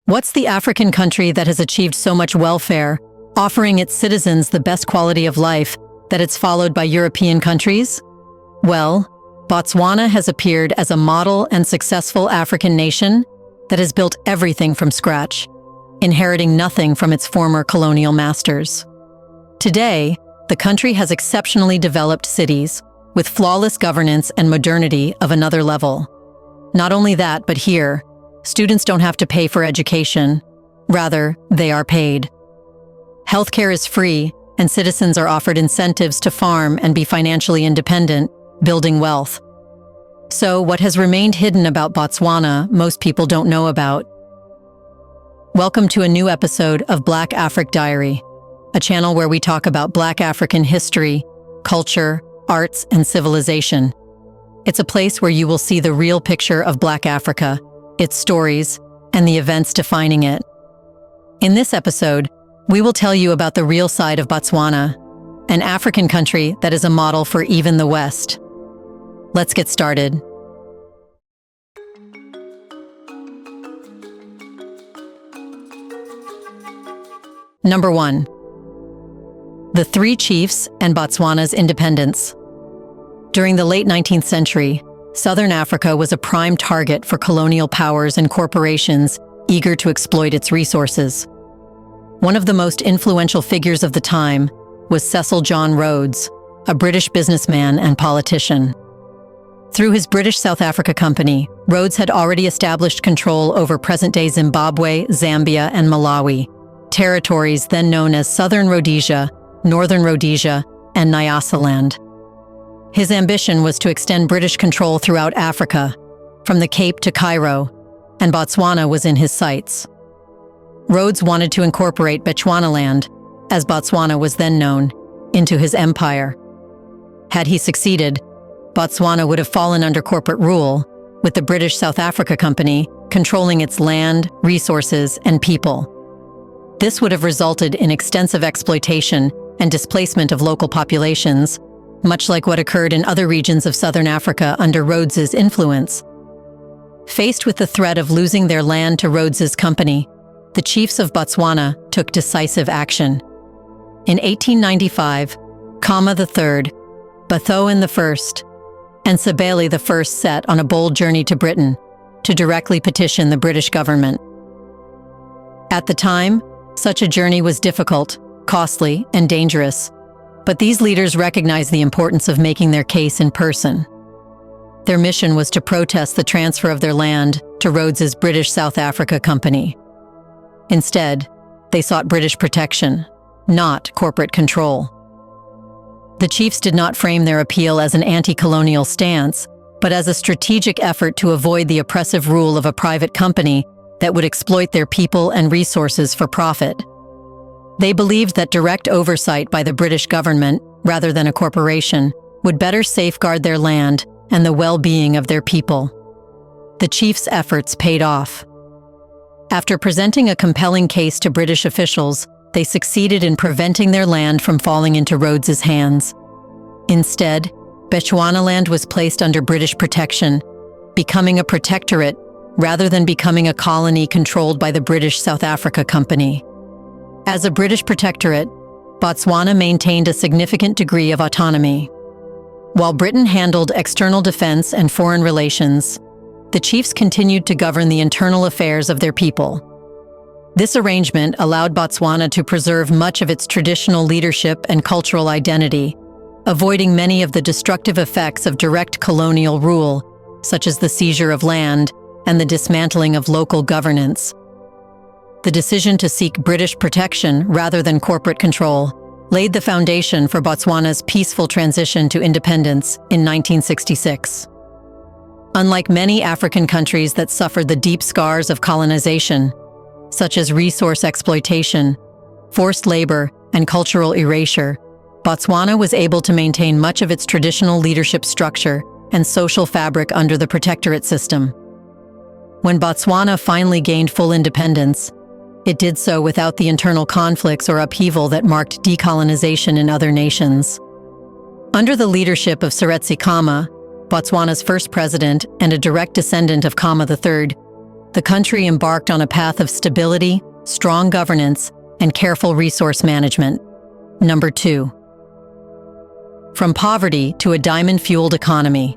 What's the African country that has achieved so much welfare, offering its citizens the best quality of life, that it's followed by European countries? Well, Botswana has appeared as a model and successful African nation that has built everything from scratch, inheriting nothing from its former colonial masters. Today, the country has exceptionally developed cities, with flawless governance and modernity of another level. Not only that, but here, students don't have to pay for education. Rather, they are paid. Healthcare is free, and citizens are offered incentives to farm and be financially independent, building wealth. So, what has remained hidden about Botswana, most people don't know about. Welcome to a new episode of Black Afric Diary, a channel where we talk about Black African history, culture, arts, and civilization. It's a place where you will see the real picture of Black Africa, its stories, and the events defining it. In this episode, we will tell you about the real side of Botswana, an African country that is a model for even the West. Let's get started. Number 1. The Three Chiefs and Botswana's independence. During the late 19th century, Southern Africa was a prime target for colonial powers and corporations eager to exploit its resources. One of the most influential figures of the time was Cecil John Rhodes, a British businessman and politician. Through his British South Africa Company, Rhodes had already established control over present-day Zimbabwe, Zambia, and Malawi, territories then known as Southern Rhodesia, Northern Rhodesia, and Nyasaland. His ambition was to extend British control throughout Africa, from the Cape to Cairo, and Botswana was in his sights. Rhodes wanted to incorporate Bechuanaland, as Botswana was then known, into his empire. Had he succeeded, Botswana would have fallen under corporate rule, with the British South Africa Company controlling its land, resources, and people. This would have resulted in extensive exploitation and displacement of local populations, much like what occurred in other regions of southern Africa under Rhodes's influence. Faced with the threat of losing their land to Rhodes's company, the chiefs of Botswana took decisive action. In 1895, Khama III, Bathoan I, and Sebele I set on a bold journey to Britain to directly petition the British government. At the time, such a journey was difficult, costly, and dangerous, but these leaders recognized the importance of making their case in person. Their mission was to protest the transfer of their land to Rhodes's British South Africa Company. Instead, they sought British protection, not corporate control. The chiefs did not frame their appeal as an anti-colonial stance, but as a strategic effort to avoid the oppressive rule of a private company that would exploit their people and resources for profit. They believed that direct oversight by the British government, rather than a corporation, would better safeguard their land and the well-being of their people. The chiefs' efforts paid off. After presenting a compelling case to British officials, they succeeded in preventing their land from falling into Rhodes's hands. Instead, Bechuanaland was placed under British protection, becoming a protectorate rather than becoming a colony controlled by the British South Africa Company. As a British protectorate, Botswana maintained a significant degree of autonomy. While Britain handled external defense and foreign relations, the chiefs continued to govern the internal affairs of their people. This arrangement allowed Botswana to preserve much of its traditional leadership and cultural identity, avoiding many of the destructive effects of direct colonial rule, such as the seizure of land and the dismantling of local governance. The decision to seek British protection rather than corporate control laid the foundation for Botswana's peaceful transition to independence in 1966. Unlike many African countries that suffered the deep scars of colonization, such as resource exploitation, forced labor, and cultural erasure, Botswana was able to maintain much of its traditional leadership structure and social fabric under the Protectorate System. When Botswana finally gained full independence, it did so without the internal conflicts or upheaval that marked decolonization in other nations. Under the leadership of Seretse Khama, Botswana's first president and a direct descendant of Khama III, the country embarked on a path of stability, strong governance, and careful resource management. Number 2. From poverty to a diamond-fueled economy,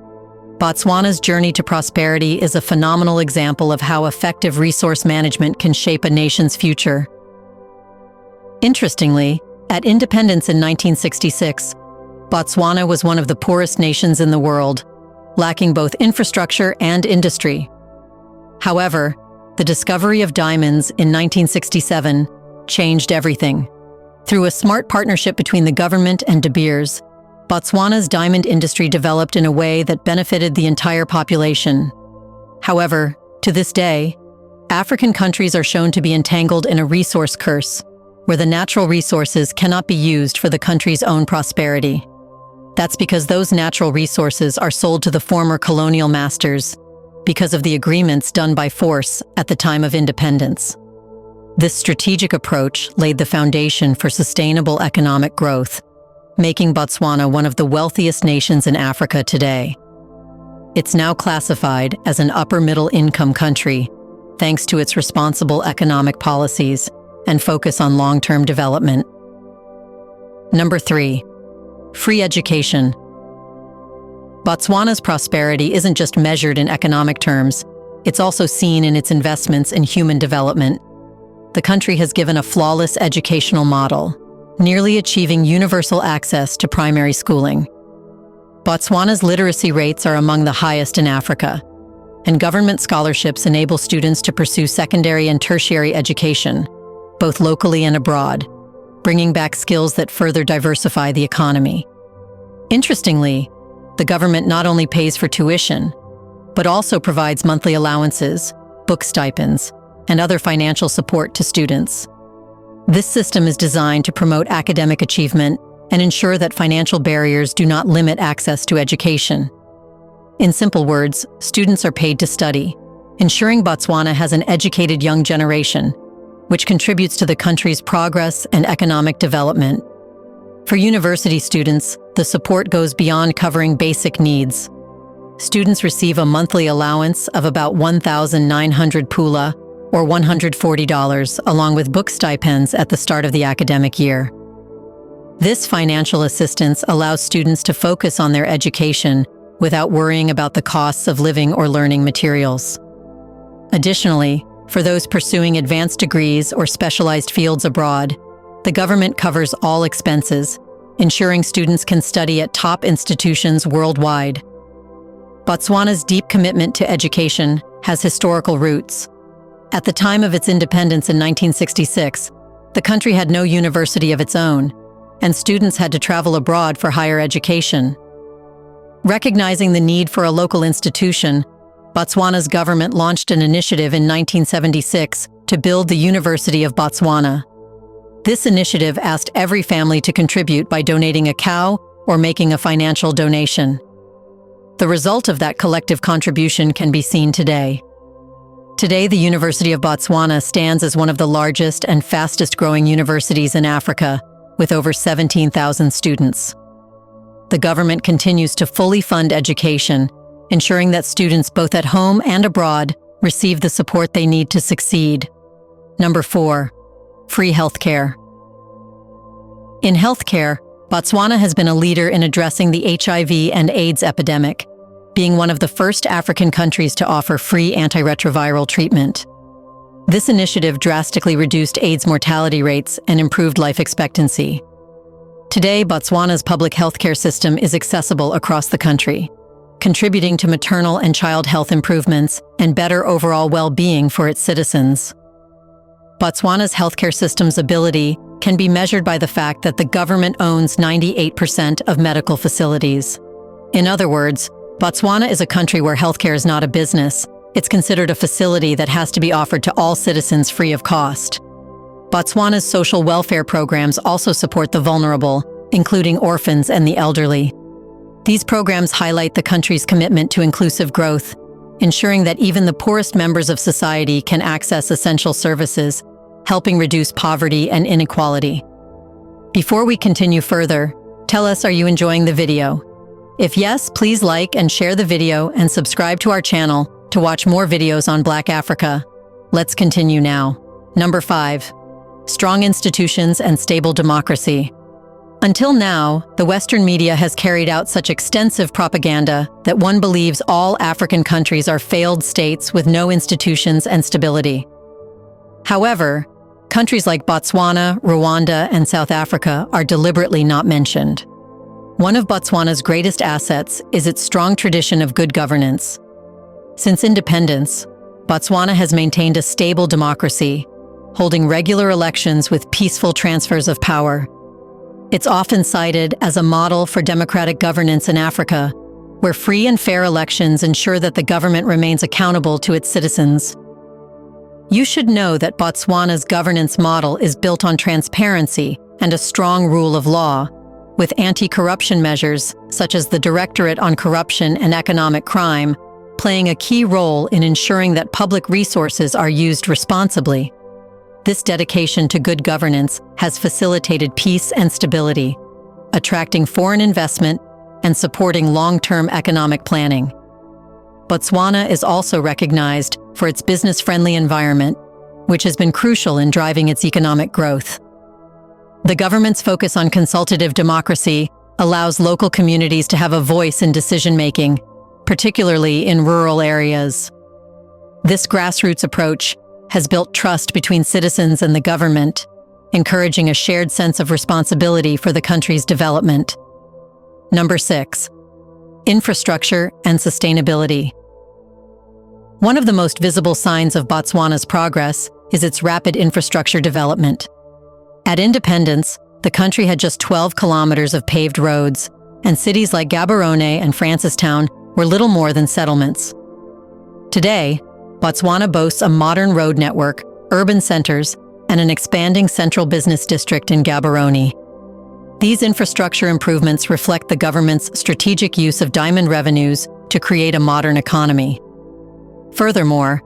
Botswana's journey to prosperity is a phenomenal example of how effective resource management can shape a nation's future. Interestingly, at independence in 1966, Botswana was one of the poorest nations in the world, lacking both infrastructure and industry. However, the discovery of diamonds in 1967 changed everything. Through a smart partnership between the government and De Beers, Botswana's diamond industry developed in a way that benefited the entire population. However, to this day, African countries are shown to be entangled in a resource curse, where the natural resources cannot be used for the country's own prosperity. That's because those natural resources are sold to the former colonial masters because of the agreements done by force at the time of independence. This strategic approach laid the foundation for sustainable economic growth, making Botswana one of the wealthiest nations in Africa today. It's now classified as an upper-middle income country, thanks to its responsible economic policies and focus on long-term development. Number 3. Free education. Botswana's prosperity isn't just measured in economic terms, it's also seen in its investments in human development. The country has given a flawless educational model, nearly achieving universal access to primary schooling. Botswana's literacy rates are among the highest in Africa, and government scholarships enable students to pursue secondary and tertiary education, both locally and abroad, bringing back skills that further diversify the economy. Interestingly, the government not only pays for tuition, but also provides monthly allowances, book stipends, and other financial support to students. This system is designed to promote academic achievement and ensure that financial barriers do not limit access to education. In simple words, students are paid to study, ensuring Botswana has an educated young generation, which contributes to the country's progress and economic development. For university students, the support goes beyond covering basic needs. Students receive a monthly allowance of about 1,900 pula, or $140, along with book stipends at the start of the academic year. This financial assistance allows students to focus on their education without worrying about the costs of living or learning materials. Additionally, for those pursuing advanced degrees or specialized fields abroad, the government covers all expenses, ensuring students can study at top institutions worldwide. Botswana's deep commitment to education has historical roots. At the time of its independence in 1966, the country had no university of its own, and students had to travel abroad for higher education. Recognizing the need for a local institution, Botswana's government launched an initiative in 1976 to build the University of Botswana. This initiative asked every family to contribute by donating a cow or making a financial donation. The result of that collective contribution can be seen today. Today, the University of Botswana stands as one of the largest and fastest-growing universities in Africa, with over 17,000 students. The government continues to fully fund education, ensuring that students both at home and abroad receive the support they need to succeed. Number 4. Free healthcare. In healthcare, Botswana has been a leader in addressing the HIV and AIDS epidemic, being one of the first African countries to offer free antiretroviral treatment. This initiative drastically reduced AIDS mortality rates and improved life expectancy. Today, Botswana's public healthcare system is accessible across the country, contributing to maternal and child health improvements and better overall well-being for its citizens. Botswana's healthcare system's ability can be measured by the fact that the government owns 98% of medical facilities. In other words, Botswana is a country where healthcare is not a business. It's considered a facility that has to be offered to all citizens free of cost. Botswana's social welfare programs also support the vulnerable, including orphans and the elderly. These programs highlight the country's commitment to inclusive growth, ensuring that even the poorest members of society can access essential services, helping reduce poverty and inequality. Before we continue further, tell us, are you enjoying the video? If yes, please like and share the video and subscribe to our channel to watch more videos on Black Africa. Let's continue now. Number 5. Strong institutions and stable democracy. Until now, the Western media has carried out such extensive propaganda that one believes all African countries are failed states with no institutions and stability. However, countries like Botswana, Rwanda, and South Africa are deliberately not mentioned. One of Botswana's greatest assets is its strong tradition of good governance. Since independence, Botswana has maintained a stable democracy, holding regular elections with peaceful transfers of power. It's often cited as a model for democratic governance in Africa, where free and fair elections ensure that the government remains accountable to its citizens. You should know that Botswana's governance model is built on transparency and a strong rule of law, with anti-corruption measures such as the Protectorate on Corruption and Economic Crime playing a key role in ensuring that public resources are used responsibly. This dedication to good governance has facilitated peace and stability, attracting foreign investment and supporting long-term economic planning. Botswana is also recognized for its business-friendly environment, which has been crucial in driving its economic growth. The government's focus on consultative democracy allows local communities to have a voice in decision-making, particularly in rural areas. This grassroots approach has built trust between citizens and the government, encouraging a shared sense of responsibility for the country's development. Number 6. Infrastructure and sustainability. One of the most visible signs of Botswana's progress is its rapid infrastructure development. At independence, the country had just 12 kilometers of paved roads, and cities like Gaborone and Francistown were little more than settlements. Today, Botswana boasts a modern road network, urban centers, and an expanding central business district in Gaborone. These infrastructure improvements reflect the government's strategic use of diamond revenues to create a modern economy. Furthermore,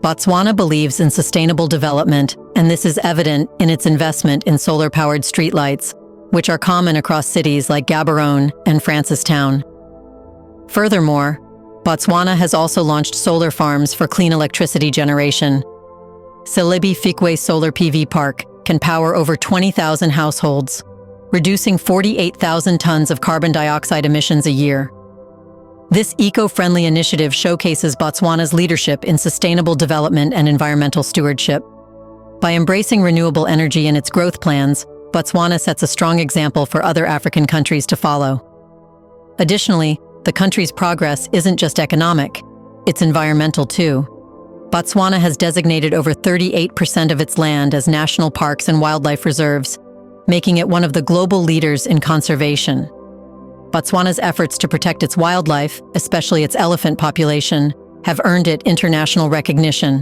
Botswana believes in sustainable development, and this is evident in its investment in solar-powered streetlights, which are common across cities like Gaborone and Francistown. Furthermore, Botswana has also launched solar farms for clean electricity generation. Silibi Fikwe Solar PV Park can power over 20,000 households, reducing 48,000 tons of carbon dioxide emissions a year. This eco-friendly initiative showcases Botswana's leadership in sustainable development and environmental stewardship. By embracing renewable energy in its growth plans, Botswana sets a strong example for other African countries to follow. Additionally, the country's progress isn't just economic, it's environmental too. Botswana has designated over 38% of its land as national parks and wildlife reserves, making it one of the global leaders in conservation. Botswana's efforts to protect its wildlife, especially its elephant population, have earned it international recognition.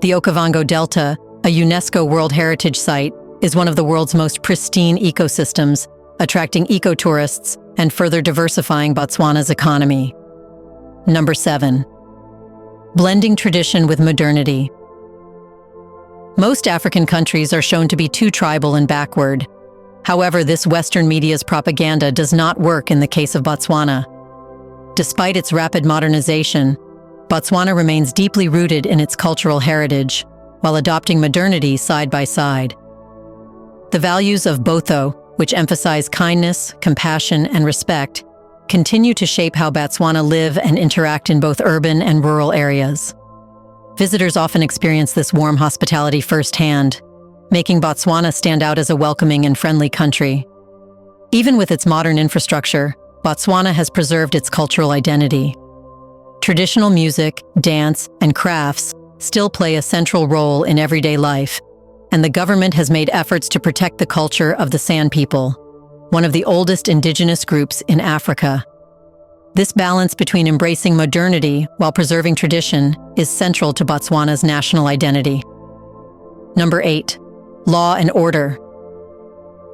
The Okavango Delta, a UNESCO World Heritage Site, is one of the world's most pristine ecosystems, attracting ecotourists and further diversifying Botswana's economy. Number 7. Blending tradition with modernity. Most African countries are shown to be too tribal and backward. However, this Western media's propaganda does not work in the case of Botswana. Despite its rapid modernization, Botswana remains deeply rooted in its cultural heritage, while adopting modernity side by side. The values of Botho, which emphasize kindness, compassion, and respect, continue to shape how Botswana live and interact in both urban and rural areas. Visitors often experience this warm hospitality firsthand, making Botswana stand out as a welcoming and friendly country. Even with its modern infrastructure, Botswana has preserved its cultural identity. Traditional music, dance, and crafts still play a central role in everyday life, and the government has made efforts to protect the culture of the San people, one of the oldest indigenous groups in Africa. This balance between embracing modernity while preserving tradition is central to Botswana's national identity. Number 8. Law and order.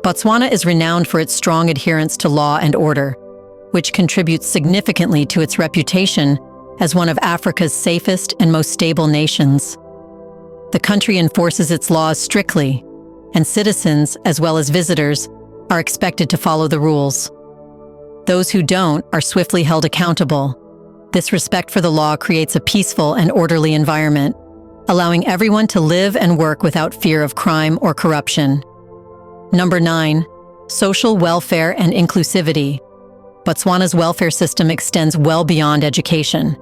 Botswana is renowned for its strong adherence to law and order, which contributes significantly to its reputation as one of Africa's safest and most stable nations. The country enforces its laws strictly, and citizens, as well as visitors, are expected to follow the rules. Those who don't are swiftly held accountable, This respect for the law creates a peaceful and orderly environment, allowing everyone to live and work without fear of crime or corruption. Number 9. Social welfare and inclusivity. Botswana's welfare system extends well beyond education.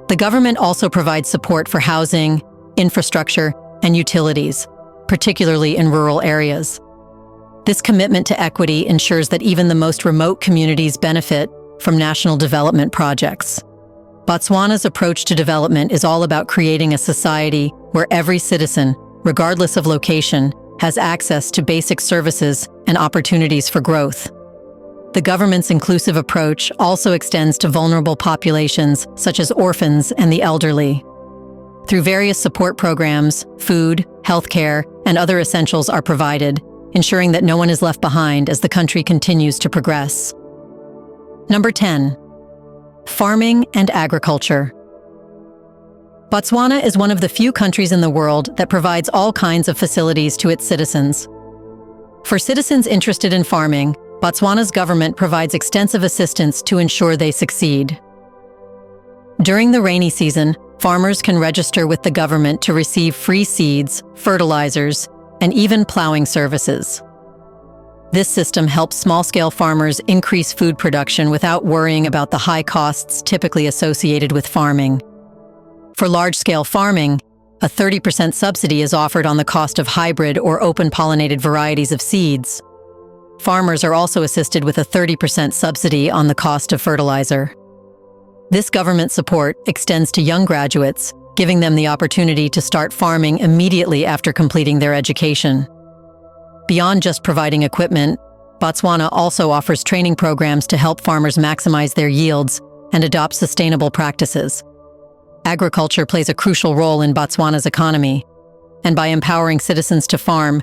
The government also provides support for housing, infrastructure, and utilities, particularly in rural areas. This commitment to equity ensures that even the most remote communities benefit from national development projects. Botswana's approach to development is all about creating a society where every citizen, regardless of location, has access to basic services and opportunities for growth. The government's inclusive approach also extends to vulnerable populations such as orphans and the elderly. Through various support programs, food, healthcare, and other essentials are provided, ensuring that no one is left behind as the country continues to progress. Number 10. Farming and agriculture. Botswana is one of the few countries in the world that provides all kinds of facilities to its citizens. For citizens interested in farming, Botswana's government provides extensive assistance to ensure they succeed. During the rainy season, farmers can register with the government to receive free seeds, fertilizers, and even plowing services. This system helps small-scale farmers increase food production without worrying about the high costs typically associated with farming. For large-scale farming, a 30% subsidy is offered on the cost of hybrid or open-pollinated varieties of seeds. Farmers are also assisted with a 30% subsidy on the cost of fertilizer. This government support extends to young graduates, giving them the opportunity to start farming immediately after completing their education. Beyond just providing equipment, Botswana also offers training programs to help farmers maximize their yields and adopt sustainable practices. Agriculture plays a crucial role in Botswana's economy, and by empowering citizens to farm,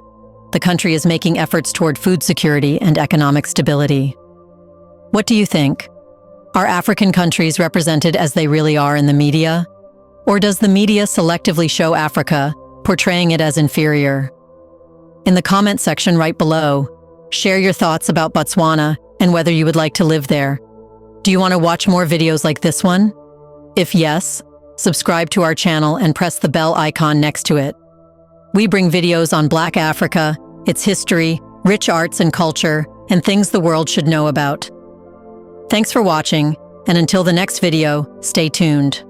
the country is making efforts toward food security and economic stability. What do you think? Are African countries represented as they really are in the media? Or does the media selectively show Africa, portraying it as inferior? In the comment section right below, share your thoughts about Botswana and whether you would like to live there. Do you want to watch more videos like this one? If yes, subscribe to our channel and press the bell icon next to it. We bring videos on Black Africa, its history, rich arts and culture, and things the world should know about. Thanks for watching, and until the next video, stay tuned.